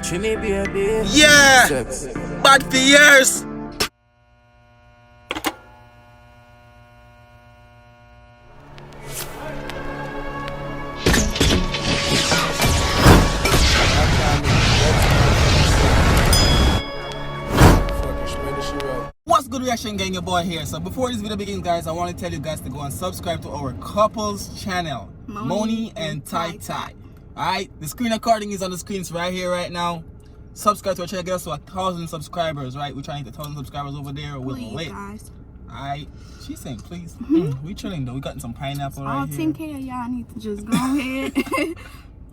Yeah, bad for years. What's good, reaction gang? Your boy here. So before this video begins, guys, I want to tell you guys to go and subscribe to our couples channel, Moni and Ty. Alright, the screen recording is on the screens right here, right now. Subscribe to our channel, get us to 1,000 subscribers, right? We're trying to get 1,000 subscribers over there. We're late. Guys. Alright, she's saying please. We chilling though. We got some pineapple right here. All 10K of y'all need to just go ahead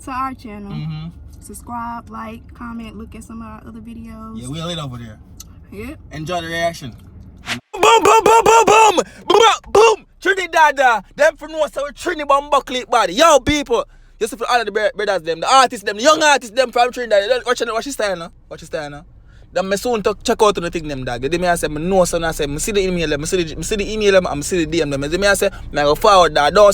to our channel. Subscribe, like, comment, look at some of our other videos. Yeah, we're late over there. Yep. Enjoy the reaction. Boom, boom, boom, boom, boom, boom, boom. Trinidad, them from North South Trinidad buckle body. Yo, people. You see for all of the brothers, them, the artists, them, the young artists, them from Trinidad. Watch your style now. Watch your style now. Them me soon to check out on the thing them dog. They me I say me know so I say me see the email them, me see the email them, and me see the DM them. They me I say me go forward that. Don't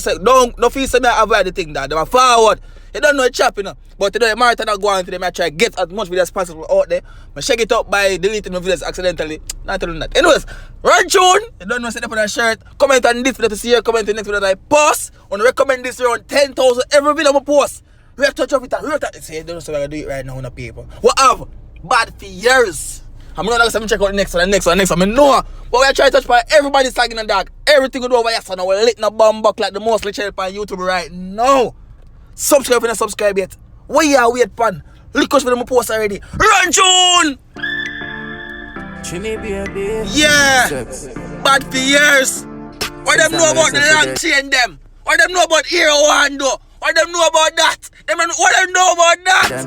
feel say me avoid the thing that. Them forward. You don't know it's chop, you know. But today marathon not go on to them. I try to get as much videos as possible out there. I shake it up by deleting the videos accidentally. Not doing that. Anyways, run tune. You don't know, set up on a shirt. Comment on this video to see your comment in the next video that I post. I want to recommend this around 10,000 every video I post. We have to touch up with that. We have to say, don't know so I do it right now on the paper. Whatever. Bad for years. I'm not going to check out the next one. I know. But we are trying to touch by everybody's tagging the dog. Everything we do over here, so now we're lit in a bomb buck like the mostly channel on YouTube right now. Subscribe if you don't subscribe yet. Where you are wait pan? Look us for them post already. Run tune! Yeah! Bad for years. What them know about the long chain them? What them know about Hero One though? What them know about that? What them know about that?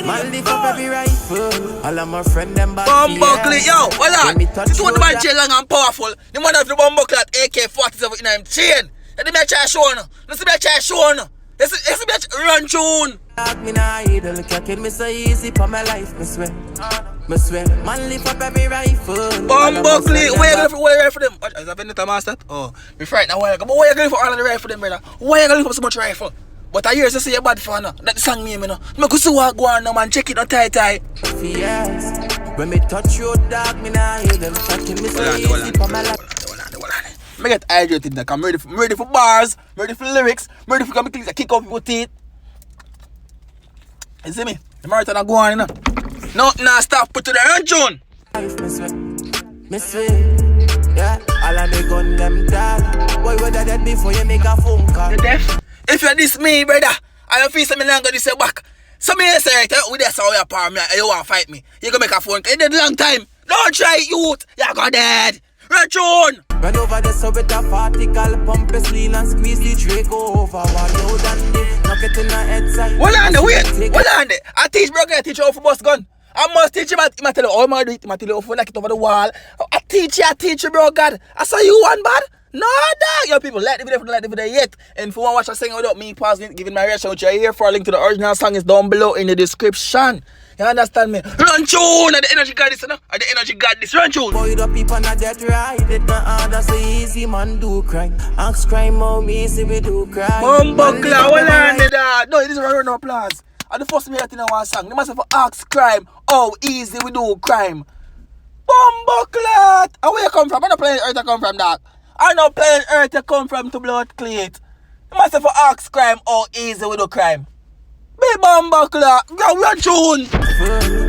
Man lift up every rifle. All of my friend them bad. Buckle, yo, hold on. This one the man chain long and powerful. The man have the buckle at AK-47 in him chain. Let me try showing. Let's see me try showing. Let's see me run tune. Me nah idle, can't kill me so easy for my life. Me swear. Man lift up every rifle. Buckle, where you for them? Is that Vendetta master? Oh, me frightened. Why you going for all of the rifle them, brother? Why you going for so much rifle? But I hear you say you're bad for no. That the song name, you know. Me could see what go on now, man. Check it on Ty. Yes. When me touch your dog, me nah idle, can't kill me so easy for my life. I get hydrated like I'm ready for bars, ready for lyrics, ready for things that kick off people's teeth. You see me? The marathon are going, you know. Nothing now stop, put to the run tune. Me swear, yeah. All of me gun them down. Boy, whether dead before you make a phone call. You deaf? If you're this me, brother, I don't feel something long go this back. So me say right, with this how you power me and you want to fight me. You gonna make a phone call. You did a long time. Don't try it, youth. You're gonna dead. Run tune. Run over the so with a particle pump is lean and squeeze the tray go over. While you done it, knock it in the head side. Hold on there, wait. Hold on there. I teach bro, I teach you how to bust gun. I must teach him. I tell you how to do it. I tell you how to knock it over the wall. I teach you, bro, God. I saw you one bad. No, dog. Yo, people, like the video if you don't like the video yet. And if you want to watch a sing without me pausing, giving my reaction, which you're here for, a link to the original song is down below in the description. You understand me? Run tune! And the energy got this, you know? And the energy got this. Run tune! Boy, the people not that right. It not hard, so easy, man, do crime. Ask crime, how easy we do crime. Bumbleclaw, hold on there, dog. No, this is a round of applause. And the first me heard in our song, they must have ask crime, how easy we do crime. Bumbleclaw! And where you come from? I'm not playing earth to come from, dog. I'm not playing earth to come from to blood cleat. You must have ask crime, how easy we do crime. Big bumbleclaw, go run tune.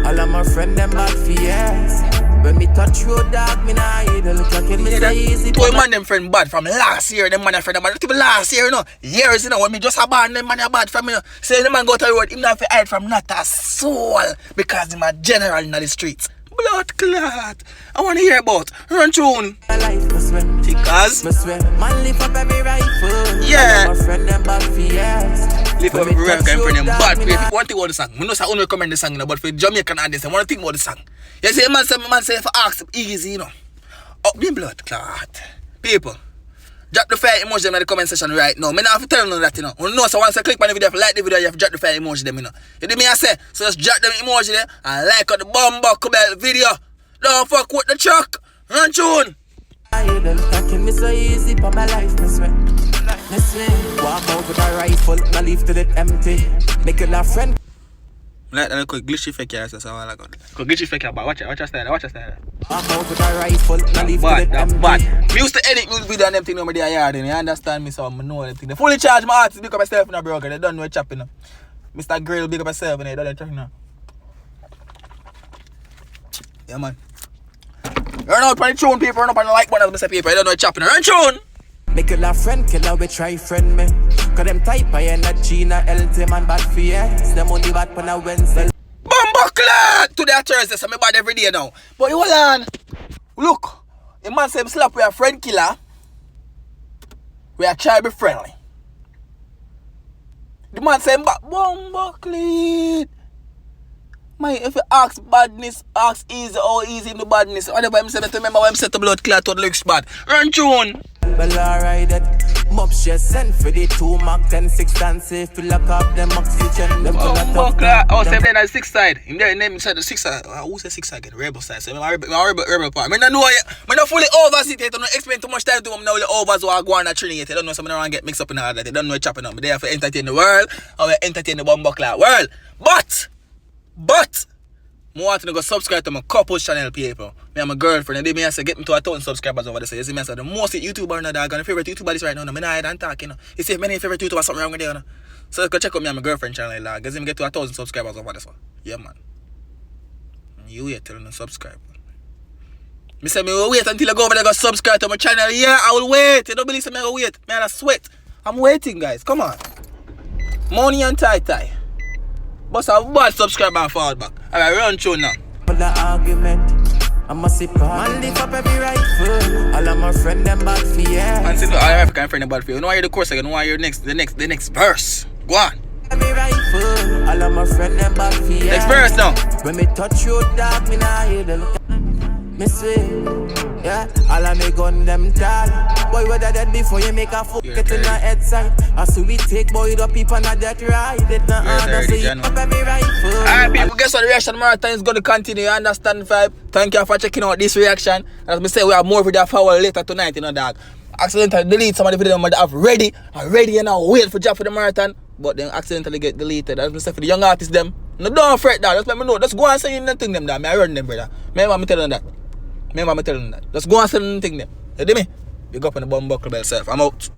All of my friend them bad for years. When me touch your dog, me nah idle, can't kill me so easy. Boy, man, them friend bad from last year. Them man friend them bad. People last year, you know. Years, you know. When me just abandon them man are bad from me. You know. Say the man go to the road, him not fi hide from not a soul because him a general in the streets. Blood clot. I want to hear about run tune. Because man lift up every rifle. Yeah. My friend them bad for years. Lift up every rifle and friend them bad. If you want to think about the song, we know I only recommend the song, you know, but for Jamaican audience, I want to think about the song. You see, man say for ask easy, you know. Up the blood clot. People, drop the fire emoji in the comment section right now. Me not have to tell you that, you know. You know, so once I click on the video, if you like the video, you have to drop the fire emoji them, you know. You do me I say, so just drop them emoji there and like on the bumbleclaw bell video. Don't fuck with the truck. Run tune. Me so easy for my life, me swear. Walk out with a rifle, my leave till it empty. Make a friend. Like that quick glitchy fake here, so I like it. Quick glitchy fake here, but watch your style, watch your style. I'm out with a rifle, now leave Bad, to the that's empty. bad. Me used to edit music video and them thing over there yard, and you understand me, so I know them thing. They fully charge my artists, big up myself in a broker, they don't know what's chopping. Mr. Grill, big up myself, and they don't know chopping now. Yeah, man. Run out on the tune, people, run up on the like button, Mr. People, they don't know what's chopping. Run tune! Make you a friend killer, we try friend me. Cause them type of energy, na LT man bad for you. It's them only bad on a Wednesday. Bumbuckler! Today a Thursday, so I'm bad every day now. But you hold on. Look, the man say him slap with a friend killer. We are try to be friendly. The man say him back, Bumbuckler. Man, if you ask badness, ask easy or easy in the badness. Whatever him say, to remember when him set the blood clot to looks bad. Run tune! Well, alright, that mob share send for the 2 Mark 10 6 and say if you lock up them oxygen, them all that Bumbuckler! Oh, same there on the 6th side. Him there, name inside the 6th side. Who say 6th side again? Rebel side. So my rebel part. I don't know yet. I'm not fully overseated. I don't explain too much time to them now. The overs who are going to Trinity. They don't know something around get mixed up in all that. They don't know what's chopping up. But they have to entertain the world. Or we entertain the Bumbuckler world. But I want to go subscribe to my couples channel, people. Me and my girlfriend, and they may say get me to 1,000 subscribers over there. So you see me, I say the most YouTuber now, dog, and the favorite YouTuber is right now. I don't hide and talk, you know. You see, many favorite YouTubers something wrong with them, you know. So go check out me and my girlfriend channel, dog. Because me get to 1,000 subscribers over there. So yeah, man. You wait till you subscribe. Me say me will wait until I go over there go subscribe to my channel. Yeah, I will wait. You don't believe me? I will wait. Man, I sweat. I'm waiting, guys. Come on. Money and tie. But a bad subscriber and forward back. Alright, run tune now. For the argument, I must see man lift up every rifle. All of my friend them bad for you. And see, all African friend about for you. You know why you're the course again? You know why you're the next verse. Go on. Every rifle, all of my friend them bad for you. Next verse now. When me touch you, dog, me nah hear them. Me swear, yeah. All of me gun them tall. Boy, whether that before you make a fuck get in the head side. As we take boy the people not that ride. It not hard to see up every rifle. Alright, people, guess what? The reaction marathon is going to continue. You understand, vibe? Thank you for checking out this reaction. As I say, we have more video for later tonight, you know, dog. Accidentally delete some of the videos that I have ready. You know, wait for job for the marathon. But then accidentally get deleted. As I say, for the young artists, them. No, don't fret, dog. Just let me know. Just go and say anything them, dog. I run them, brother. Remember me telling them that. Just go and say anything them. You hear me? Big up on the Bumbuckler self. I'm out.